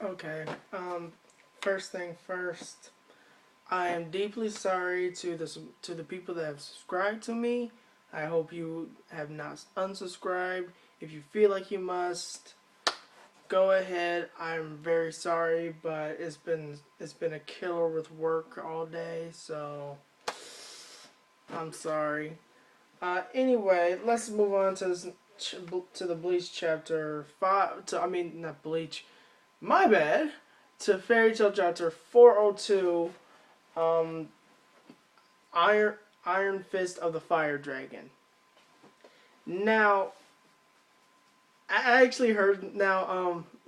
Okay. First thing first, I am deeply sorry to the people that have subscribed to me. I hope you have not unsubscribed. If you feel like you must, go ahead. I'm very sorry, but it's been a killer with work all day, so I'm sorry. Anyway, let's move on to to the Bleach chapter 5. I mean, not Bleach. My bad. To Fairy Tail chapter 402. Um, Iron Iron Fist of the Fire Dragon. Now, I actually heard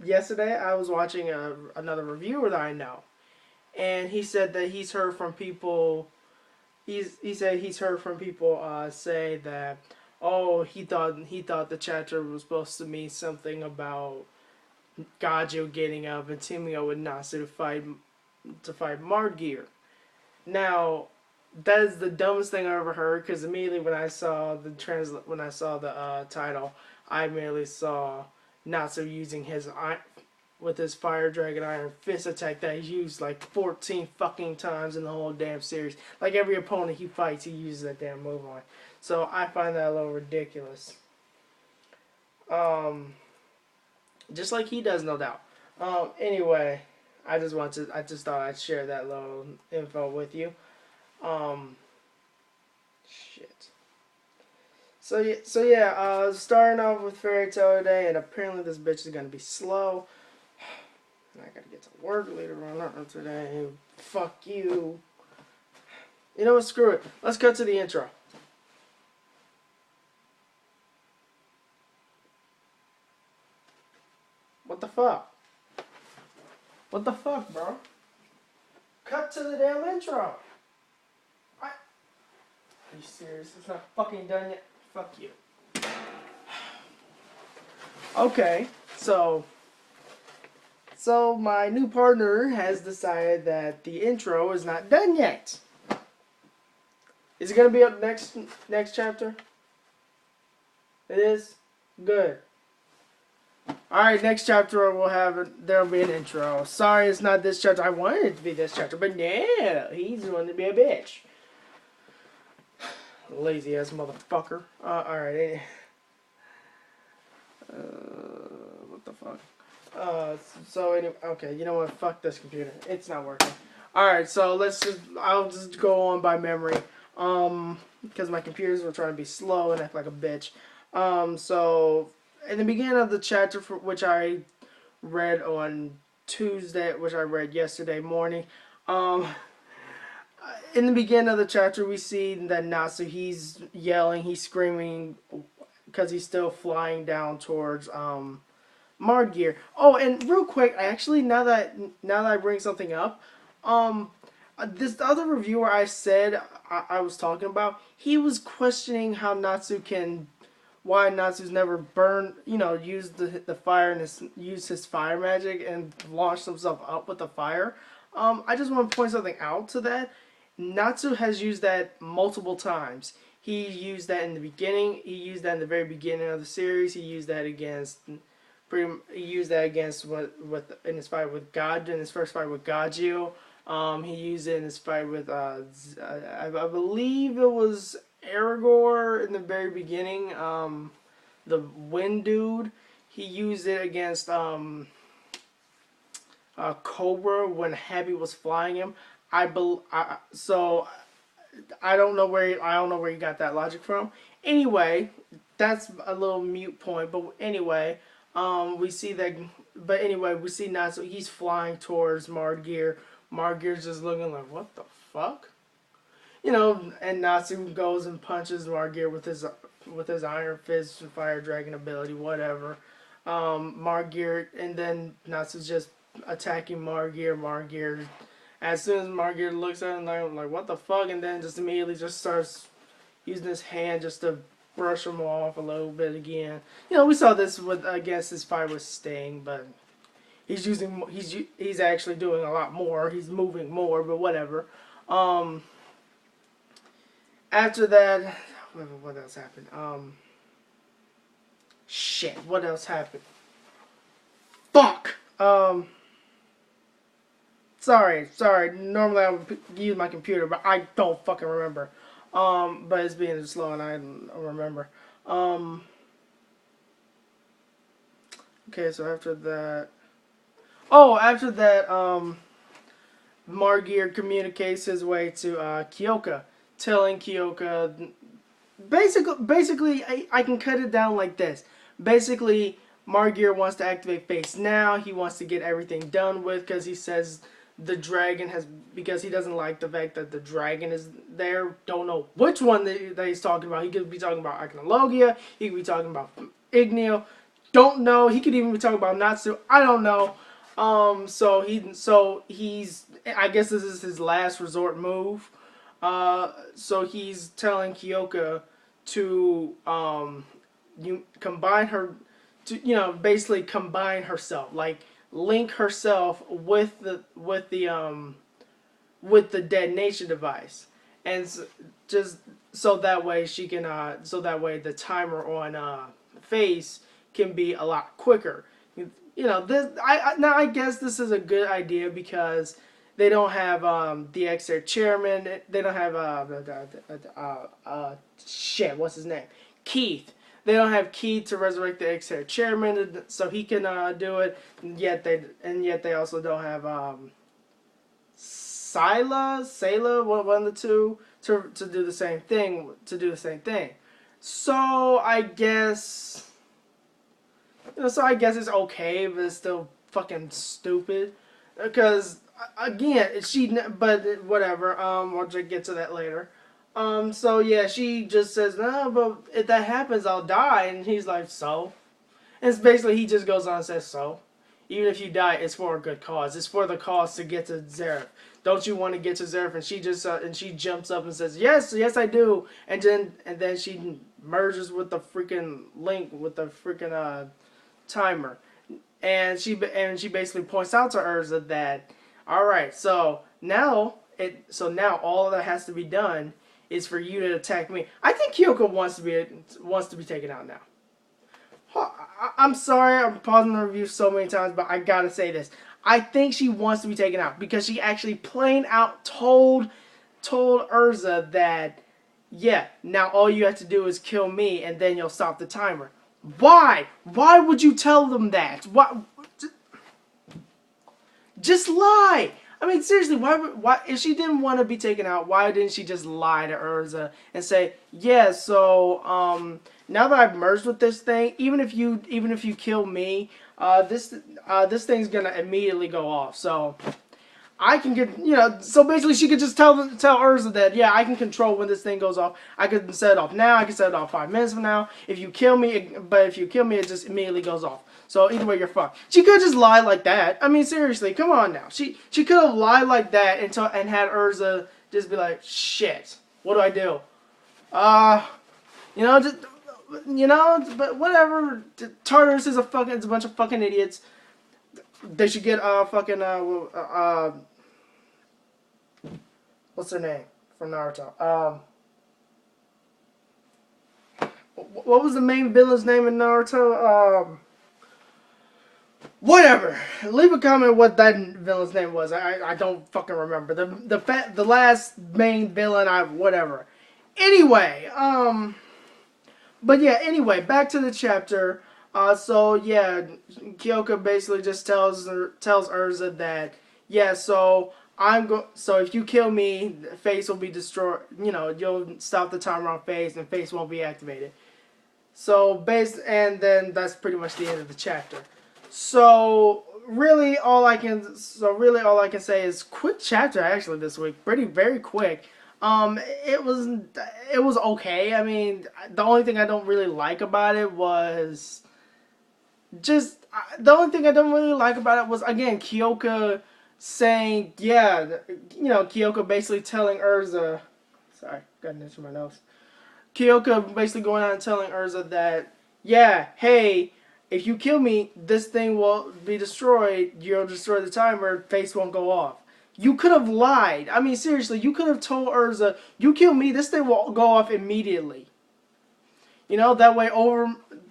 yesterday I was watching another reviewer that I know, and he said that he's heard from people. He said he's heard from people say that, oh, he thought the chapter was supposed to mean something about Gajo getting up and teaming up with Natsu to fight Margear. Now, that is the dumbest thing I ever heard, because immediately when I saw the title, I immediately saw Natsu using with his Fire Dragon Iron Fist attack that he's used like 14 fucking times in the whole damn series. Like every opponent he fights, he uses that damn move on. So I find that a little ridiculous. Um, just like he does, no doubt. Anyway, I just thought I'd share that little info with you. Um, shit. So yeah, starting off with Fairy Tail today, and apparently this bitch is gonna be slow. And I gotta get to work later on today. Fuck you. You know what? Screw it. Let's cut to the intro. What the fuck? What the fuck, bro? Cut to the damn intro. Are you serious? It's not fucking done yet. Fuck you. Okay, so my new partner has decided that the intro is not done yet. Is it gonna be up next chapter? It is? Good. Alright, next chapter there'll be an intro. Sorry it's not this chapter. I wanted it to be this chapter, but no, he's going to be a bitch. Lazy ass motherfucker. Alright. What the fuck? So anyway, okay, you know what? Fuck this computer. It's not working. Alright, so I'll just go on by memory. Because my computers were trying to be slow and act like a bitch. So in the beginning of the chapter, which I read on Tuesday, which I read yesterday morning, in the beginning of the chapter, we see that Natsu, he's yelling, he's screaming, because he's still flying down towards Margear. Oh, and real quick, actually, now that I bring something up, this other reviewer I was talking about, he was questioning how why Natsu's never burned, used the fire and used his fire magic and launched himself up with the fire. I just want to point something out to that. Natsu has used that multiple times. He used that in the beginning. He used that in the very beginning of the series. He used that against in his fight with God, in his first fight with Gajio. He used it in his fight with I believe it was Aragorn in the very beginning. The Wind Dude. He used it against Cobra when Happy was flying him. So I don't know where you got that logic from. Anyway, that's a little mute point. But anyway, we see Natsu. He's flying towards Margear. Margear's just looking like, what the fuck? And Natsu goes and punches Margear with his Iron Fist, Fire Dragon ability, whatever. Margear, and then Natsu's just attacking Margear. Margear, as soon as Margear looks at him, like, what the fuck? And then just immediately just starts using his hand just to brush him off a little bit again. We saw this against his fight with Sting, but he's actually doing a lot more. He's moving more, but whatever. After that, what else happened? Shit, what else happened? Fuck! Sorry. Normally I would use my computer, but I don't fucking remember. But it's being slow and I don't remember. Um, okay, so after that, after that, Margear communicates his way to Kyoka, telling Kyoka basically, I can cut it down like this. Basically, Margear wants to activate Face now. He wants to get everything done with because he says the dragon has, because he doesn't like the fact that the dragon is there. Don't know which one that he's talking about. He could be talking about Iconologia. He could be talking about Igneo. Don't know. He could even be talking about Natsu. I don't know. So he's, I guess this is his last resort move. So he's telling Kyoka to you combine her, to basically combine herself, like link herself with the detonation device, and just so that way she can so that way the timer on Face can be a lot quicker. This now I guess this is a good idea because they don't have the ex-air chairman. They don't have shit. What's his name? Keith. They don't have Keith to resurrect the ex-air chairman, so he can do it. And yet they also don't have Sayla, one of the two, to do the same thing. So I guess. So I guess it's okay, but it's still fucking stupid. Because again, but whatever. We'll just get to that later. So yeah, she just says, "No, but if that happens, I'll die." And he's like, "So?" And it's basically he just goes on and says, "So." Even if you die, it's for a good cause. It's for the cause to get to Zeref. Don't you want to get to Zeref? And she just and she jumps up and says, "Yes, I do." And then she merges with the freaking link with the freaking timer, and she basically points out to Urza that, all right, so now all that has to be done is for you to attack me. I think Kyoko wants to be taken out now. I'm sorry, I'm pausing the review so many times, but I gotta say this. I think she wants to be taken out because she actually plain out told Urza that, yeah, now all you have to do is kill me and then you'll stop the timer. Why? Why would you tell them that? Why? Just lie. I mean, seriously, why? If she didn't want to be taken out, why didn't she just lie to Urza and say, yeah, so now that I've merged with this thing, even if you kill me, this thing's gonna immediately go off. So I can get, so basically she could just tell Urza that, yeah, I can control when this thing goes off. I could set it off now. I can set it off 5 minutes from now. If you kill me, it just immediately goes off. So either way, you're fucked. She could just lie like that. I mean, seriously, come on now. She could have lied like that and had Urza just be like, shit, what do I do? But whatever. Tartarus is it's a bunch of fucking idiots. They should get what's her name from Naruto? What was the main villain's name in Naruto? Whatever. Leave a comment what that villain's name was. I don't fucking remember. The last main villain. Whatever. Anyway, but yeah. Anyway, back to the chapter. So yeah, Kyoka basically just tells Urza that, yeah, so so if you kill me, Face will be destroyed. You'll stop the timer on Face, and Face won't be activated. So and then that's pretty much the end of the chapter. So really all I can say is quick chapter actually this week. Very quick. It was okay. I mean, the only thing I don't really like about it was again Kyoka saying, yeah, Kyoka basically telling Urza, sorry, got an itch in my nose. Kyoka basically going out and telling Urza that, yeah, hey, if you kill me, this thing will be destroyed. You'll destroy the timer. Face won't go off. You could have lied. I mean, seriously, you could have told Urza, you kill me, this thing will go off immediately. That way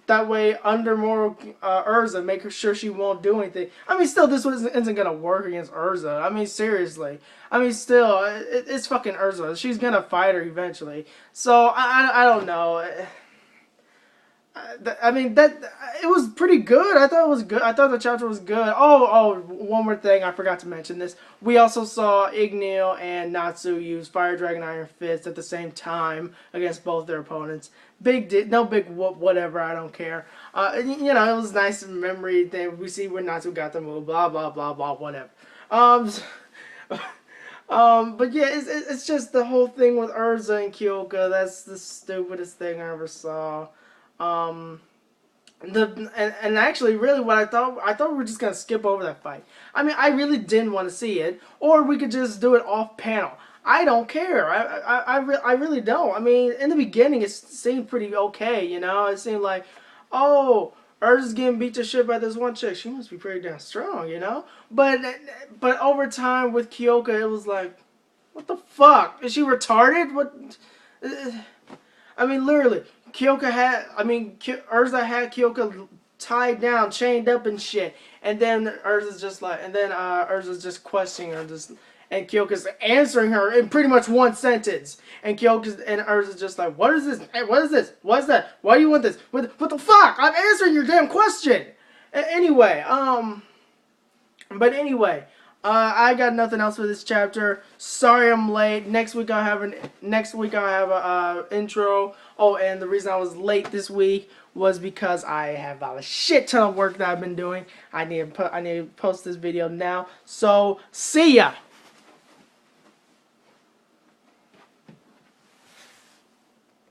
That way, under moral Urza, make sure she won't do anything. I mean, still, this isn't gonna work against Urza. I mean, seriously. I mean, still, it's fucking Urza. She's gonna fight her eventually. So I don't know. I mean that it was pretty good. I thought it was good. I thought the chapter was good. One more thing I forgot to mention this. We also saw Igneel and Natsu use Fire Dragon Iron Fist at the same time against both their opponents. No big whoop, whatever. I don't care. You know, it was nice memory thing. We see where Natsu got the move. Blah blah blah blah. Whatever. But yeah, it's just the whole thing with Urza and Kyoka. That's the stupidest thing I ever saw. And actually, really, what I thought we were just gonna skip over that fight. I mean, I really didn't want to see it, or we could just do it off panel. I don't care. I really don't. I mean, in the beginning, it seemed pretty okay. You know, it seemed like, oh, Urza's getting beat to shit by this one chick. She must be pretty damn strong, you know. But over time with Kyoka, it was like, what the fuck? Is she retarded? What? I mean, literally. Urza had Kyoka tied down, chained up and shit, and then Urza's just questioning her, and Kyoka's answering her in pretty much one sentence, and Urza's just like, what is this? Hey, what is this? What's that? Why do you want this? What the fuck? I'm answering your damn question. Anyway, I got nothing else for this chapter. Sorry I'm late. Next week I'll have a intro. Oh, and the reason I was late this week was because I have a shit ton of work that I've been doing. I need to post this video now. So, see ya.